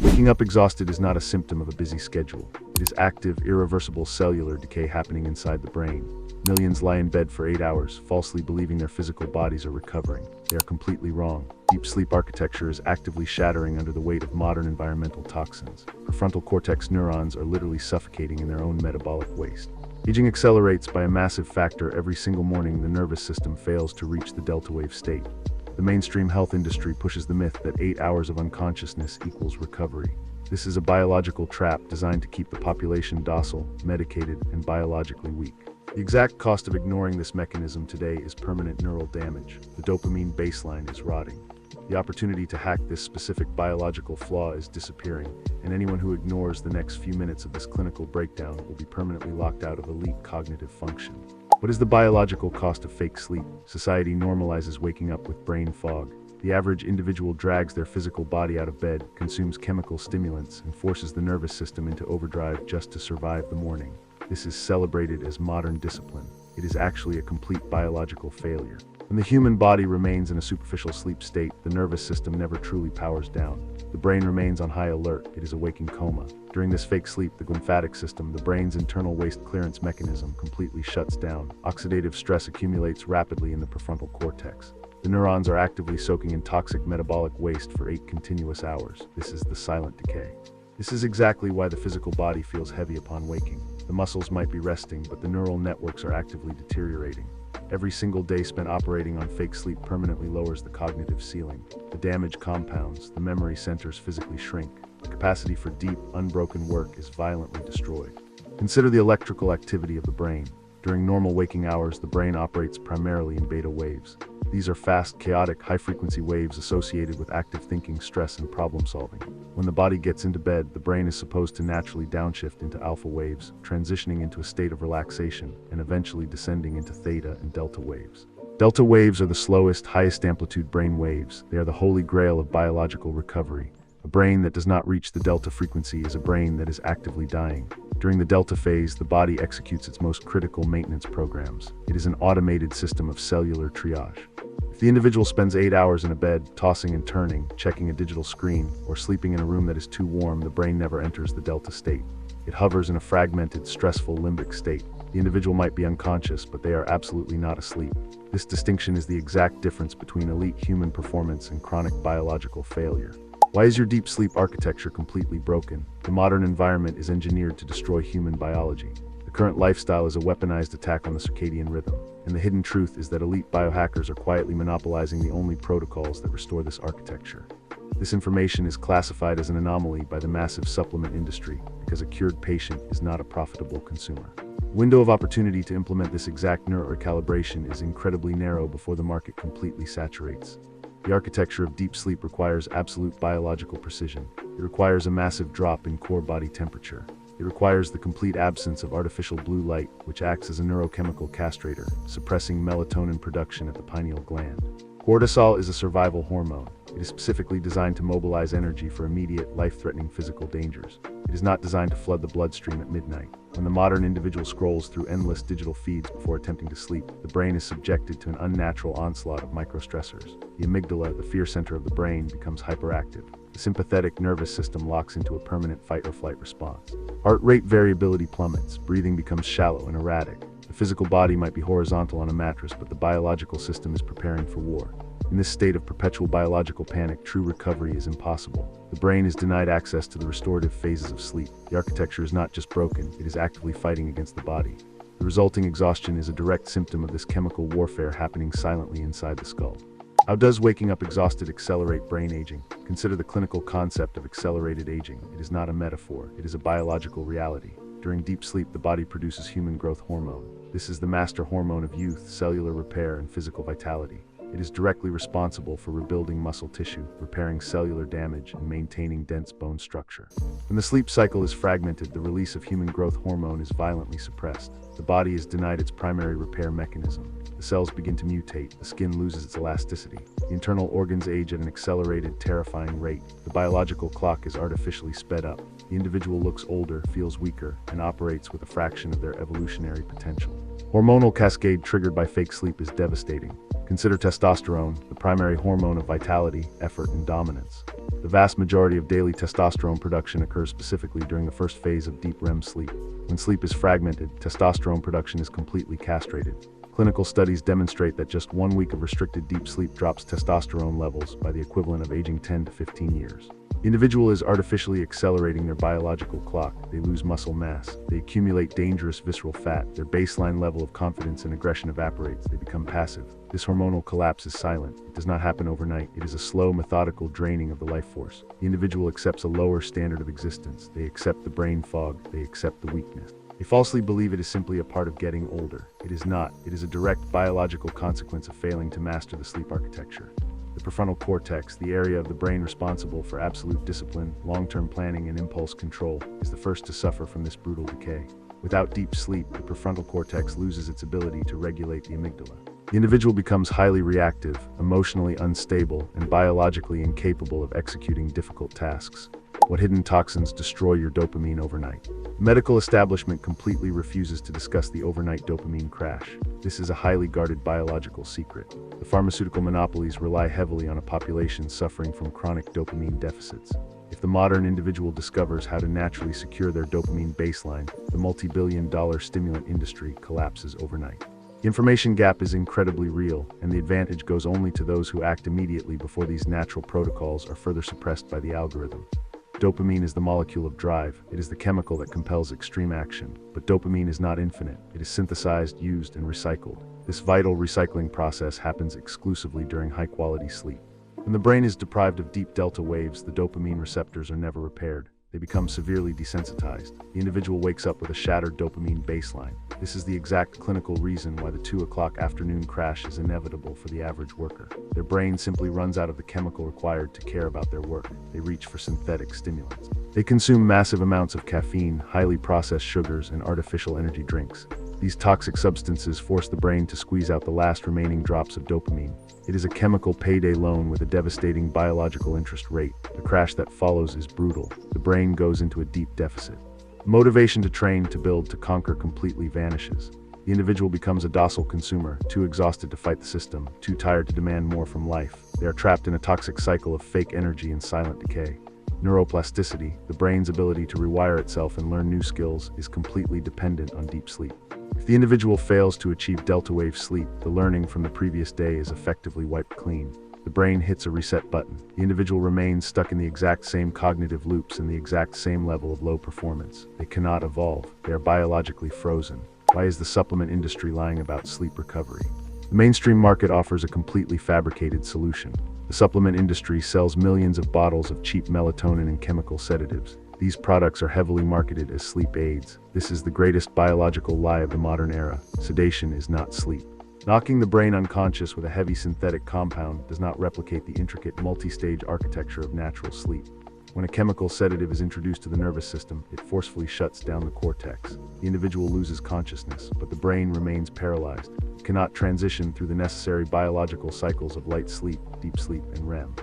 Waking up exhausted is not a symptom of a busy schedule. It is active, irreversible cellular decay happening inside the brain. Millions lie in bed for 8 hours, falsely believing their physical bodies are recovering. They are completely wrong. Deep sleep architecture is actively shattering under the weight of modern environmental toxins. Prefrontal cortex neurons are literally suffocating in their own metabolic waste. Aging accelerates by a massive factor. Every single morning, the nervous system fails to reach the delta wave state. The mainstream health industry pushes the myth that 8 hours of unconsciousness equals recovery. This is a biological trap designed to keep the population docile, medicated, and biologically weak. The exact cost of ignoring this mechanism today is permanent neural damage. The dopamine baseline is rotting. The opportunity to hack this specific biological flaw is disappearing, and anyone who ignores the next few minutes of this clinical breakdown will be permanently locked out of elite cognitive function. What is the biological cost of fake sleep? Society normalizes waking up with brain fog. The average individual drags their physical body out of bed, consumes chemical stimulants, and forces the nervous system into overdrive just to survive the morning. This is celebrated as modern discipline. It is actually a complete biological failure. When the human body remains in a superficial sleep state, the nervous system never truly powers down. The brain remains on high alert. It is a waking coma. During this fake sleep, the glymphatic system, the brain's internal waste clearance mechanism, completely shuts down. Oxidative stress accumulates rapidly in the prefrontal cortex. The neurons are actively soaking in toxic metabolic waste for 8 continuous hours. This is the silent decay. This is exactly why the physical body feels heavy upon waking. The muscles might be resting, but the neural networks are actively deteriorating. Every single day spent operating on fake sleep permanently lowers the cognitive ceiling. The damage compounds, the memory centers physically shrink. The capacity for deep, unbroken work is violently destroyed. Consider the electrical activity of the brain. During normal waking hours, the brain operates primarily in beta waves. These are fast, chaotic, high-frequency waves associated with active thinking, stress, and problem-solving. When the body gets into bed, the brain is supposed to naturally downshift into alpha waves, transitioning into a state of relaxation, and eventually descending into theta and delta waves. Delta waves are the slowest, highest amplitude brain waves. They are the holy grail of biological recovery. A brain that does not reach the delta frequency is a brain that is actively dying. During the delta phase, the body executes its most critical maintenance programs. It is an automated system of cellular triage. If the individual spends 8 hours in a bed, tossing and turning, checking a digital screen, or sleeping in a room that is too warm, the brain never enters the delta state. It hovers in a fragmented, stressful limbic state. The individual might be unconscious, but they are absolutely not asleep. This distinction is the exact difference between elite human performance and chronic biological failure. Why is your deep sleep architecture completely broken? The modern environment is engineered to destroy human biology. The current lifestyle is a weaponized attack on the circadian rhythm, and the hidden truth is that elite biohackers are quietly monopolizing the only protocols that restore this architecture. This information is classified as an anomaly by the massive supplement industry because a cured patient is not a profitable consumer. The window of opportunity to implement this exact neurocalibration is incredibly narrow before the market completely saturates. The architecture of deep sleep requires absolute biological precision. It requires a massive drop in core body temperature. It requires the complete absence of artificial blue light, which acts as a neurochemical castrator, suppressing melatonin production at the pineal gland. Cortisol is a survival hormone. It is specifically designed to mobilize energy for immediate, life-threatening physical dangers. It is not designed to flood the bloodstream at midnight. When the modern individual scrolls through endless digital feeds before attempting to sleep, the brain is subjected to an unnatural onslaught of microstressors. The amygdala, the fear center of the brain, becomes hyperactive. The sympathetic nervous system locks into a permanent fight-or-flight response. Heart rate variability plummets. Breathing becomes shallow and erratic. The physical body might be horizontal on a mattress, but the biological system is preparing for war. In this state of perpetual biological panic, true recovery is impossible. The brain is denied access to the restorative phases of sleep. The architecture is not just broken, it is actively fighting against the body. The resulting exhaustion is a direct symptom of this chemical warfare happening silently inside the skull. How does waking up exhausted accelerate brain aging? Consider the clinical concept of accelerated aging. It is not a metaphor, it is a biological reality. During deep sleep, the body produces human growth hormone. This is the master hormone of youth, cellular repair, and physical vitality. It is directly responsible for rebuilding muscle tissue, repairing cellular damage, and maintaining dense bone structure. When the sleep cycle is fragmented, the release of human growth hormone is violently suppressed. The body is denied its primary repair mechanism. The cells begin to mutate, the skin loses its elasticity. The internal organs age at an accelerated, terrifying rate. The biological clock is artificially sped up. The individual looks older, feels weaker, and operates with a fraction of their evolutionary potential. Hormonal cascade triggered by fake sleep is devastating. Consider testosterone, the primary hormone of vitality, effort, and dominance. The vast majority of daily testosterone production occurs specifically during the first phase of deep REM sleep. When sleep is fragmented, testosterone production is completely castrated. Clinical studies demonstrate that just 1 week of restricted deep sleep drops testosterone levels by the equivalent of aging 10 to 15 years. The individual is artificially accelerating their biological clock. They lose muscle mass. They accumulate dangerous visceral fat. Their baseline level of confidence and aggression evaporates. They become passive. This hormonal collapse is silent. It does not happen overnight. It is a slow, methodical draining of the life force. The individual accepts a lower standard of existence. They accept the brain fog. They accept the weakness. They falsely believe it is simply a part of getting older. It is not. It is a direct biological consequence of failing to master the sleep architecture. The prefrontal cortex, the area of the brain responsible for absolute discipline, long-term planning, and impulse control, is the first to suffer from this brutal decay. Without deep sleep, the prefrontal cortex loses its ability to regulate the amygdala. The individual becomes highly reactive, emotionally unstable, and biologically incapable of executing difficult tasks. What hidden toxins destroy your dopamine overnight? The medical establishment completely refuses to discuss the overnight dopamine crash. This is a highly guarded biological secret. The pharmaceutical monopolies rely heavily on a population suffering from chronic dopamine deficits. If the modern individual discovers how to naturally secure their dopamine baseline, the multi-billion-dollar stimulant industry collapses overnight. The information gap is incredibly real, and the advantage goes only to those who act immediately before these natural protocols are further suppressed by the algorithm. Dopamine is the molecule of drive. It is the chemical that compels extreme action. But dopamine is not infinite. It is synthesized, used, and recycled. This vital recycling process happens exclusively during high-quality sleep. When the brain is deprived of deep delta waves, the dopamine receptors are never repaired. They become severely desensitized. The individual wakes up with a shattered dopamine baseline. This is the exact clinical reason why the 2 o'clock afternoon crash is inevitable for the average worker. Their brain simply runs out of the chemical required to care about their work. They reach for synthetic stimulants. They consume massive amounts of caffeine, highly processed sugars, and artificial energy drinks. These toxic substances force the brain to squeeze out the last remaining drops of dopamine. It is a chemical payday loan with a devastating biological interest rate. The crash that follows is brutal. The brain goes into a deep deficit. Motivation to train, to build, to conquer completely vanishes. The individual becomes a docile consumer, too exhausted to fight the system, too tired to demand more from life. They are trapped in a toxic cycle of fake energy and silent decay. Neuroplasticity, the brain's ability to rewire itself and learn new skills, is completely dependent on deep sleep. If the individual fails to achieve delta wave sleep, the learning from the previous day is effectively wiped clean. The brain hits a reset button. The individual remains stuck in the exact same cognitive loops and the exact same level of low performance. They cannot evolve. They are biologically frozen. Why is the supplement industry lying about sleep recovery? The mainstream market offers a completely fabricated solution. The supplement industry sells millions of bottles of cheap melatonin and chemical sedatives. These products are heavily marketed as sleep aids. This is the greatest biological lie of the modern era. Sedation is not sleep. Knocking the brain unconscious with a heavy synthetic compound does not replicate the intricate multi-stage architecture of natural sleep. When a chemical sedative is introduced to the nervous system, it forcefully shuts down the cortex. The individual loses consciousness, but the brain remains paralyzed. It cannot transition through the necessary biological cycles of light sleep, deep sleep, and REM.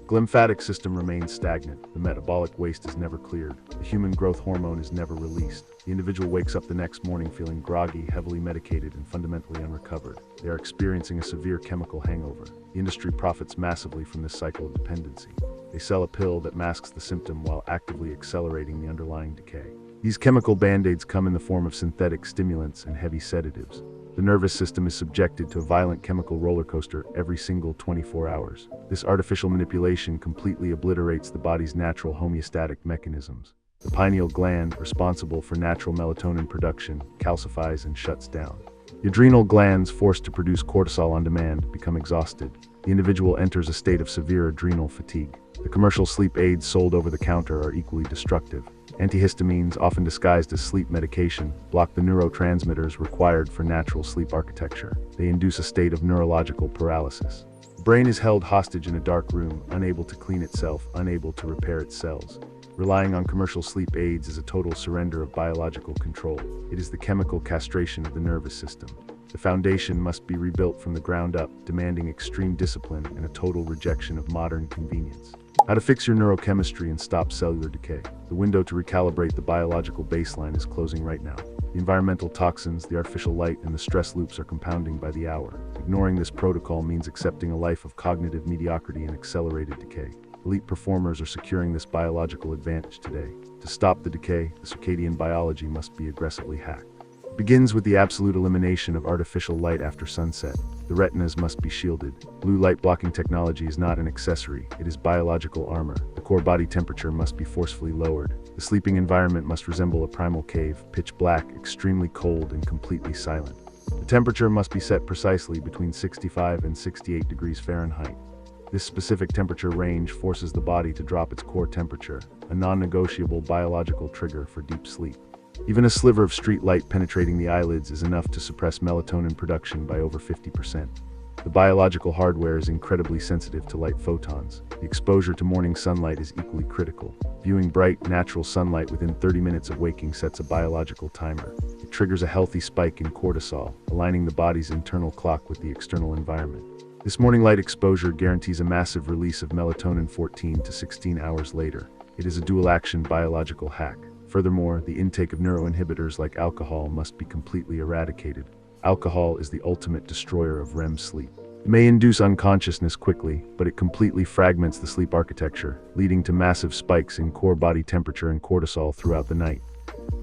The lymphatic system remains stagnant. The metabolic waste is never cleared. The human growth hormone is never released. The individual wakes up the next morning feeling groggy, heavily medicated, and fundamentally unrecovered. They are experiencing a severe chemical hangover. The industry profits massively from this cycle of dependency. They sell a pill that masks the symptom while actively accelerating the underlying decay. These chemical band-aids come in the form of synthetic stimulants and heavy sedatives. The nervous system is subjected to a violent chemical roller coaster every single 24 hours. This artificial manipulation completely obliterates the body's natural homeostatic mechanisms. The pineal gland, responsible for natural melatonin production, calcifies and shuts down. The adrenal glands, forced to produce cortisol on demand, become exhausted. The individual enters a state of severe adrenal fatigue. The commercial sleep aids sold over the counter are equally destructive. Antihistamines, often disguised as sleep medication, block the neurotransmitters required for natural sleep architecture. They induce a state of neurological paralysis. The brain is held hostage in a dark room, unable to clean itself, unable to repair its cells. Relying on commercial sleep aids is a total surrender of biological control. It is the chemical castration of the nervous system. The foundation must be rebuilt from the ground up, demanding extreme discipline and a total rejection of modern convenience. How to fix your neurochemistry and stop cellular decay. The window to recalibrate the biological baseline is closing right now. The environmental toxins, the artificial light, and the stress loops are compounding by the hour. Ignoring this protocol means accepting a life of cognitive mediocrity and accelerated decay. Elite performers are securing this biological advantage today. To stop the decay, the circadian biology must be aggressively hacked. It begins with the absolute elimination of artificial light after sunset. The retinas must be shielded. Blue light blocking technology is not an accessory, it is biological armor. The core body temperature must be forcefully lowered. The sleeping environment must resemble a primal cave, pitch black, extremely cold, and completely silent. The temperature must be set precisely between 65 and 68 degrees Fahrenheit. This specific temperature range forces the body to drop its core temperature, a non-negotiable biological trigger for deep sleep. Even a sliver of street light penetrating the eyelids is enough to suppress melatonin production by over 50%. The biological hardware is incredibly sensitive to light photons. The exposure to morning sunlight is equally critical. Viewing bright, natural sunlight within 30 minutes of waking sets a biological timer. It triggers a healthy spike in cortisol, aligning the body's internal clock with the external environment. This morning light exposure guarantees a massive release of melatonin 14 to 16 hours later. It is a dual-action biological hack. Furthermore, the intake of neuroinhibitors like alcohol must be completely eradicated. Alcohol is the ultimate destroyer of REM sleep. It may induce unconsciousness quickly, but it completely fragments the sleep architecture, leading to massive spikes in core body temperature and cortisol throughout the night.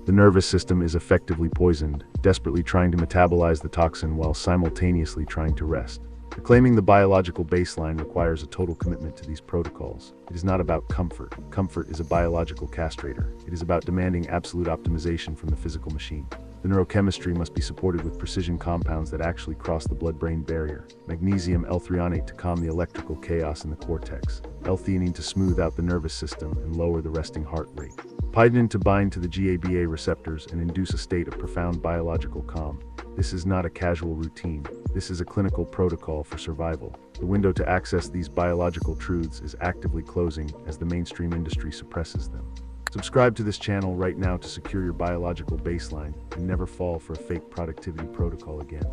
The nervous system is effectively poisoned, desperately trying to metabolize the toxin while simultaneously trying to rest. Reclaiming the biological baseline requires a total commitment to these protocols. It is not about comfort. Comfort is a biological castrator. It is about demanding absolute optimization from the physical machine. The neurochemistry must be supported with precision compounds that actually cross the blood-brain barrier. Magnesium L-threonate to calm the electrical chaos in the cortex. L-theanine to smooth out the nervous system and lower the resting heart rate. Pyridine to bind to the GABA receptors and induce a state of profound biological calm. This is not a casual routine. This is a clinical protocol for survival. The window to access these biological truths is actively closing as the mainstream industry suppresses them. Subscribe to this channel right now to secure your biological baseline and never fall for a fake productivity protocol again.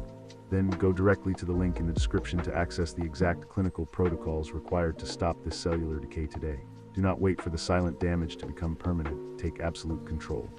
Then go directly to the link in the description to access the exact clinical protocols required to stop this cellular decay today. Do not wait for the silent damage to become permanent. Take absolute control.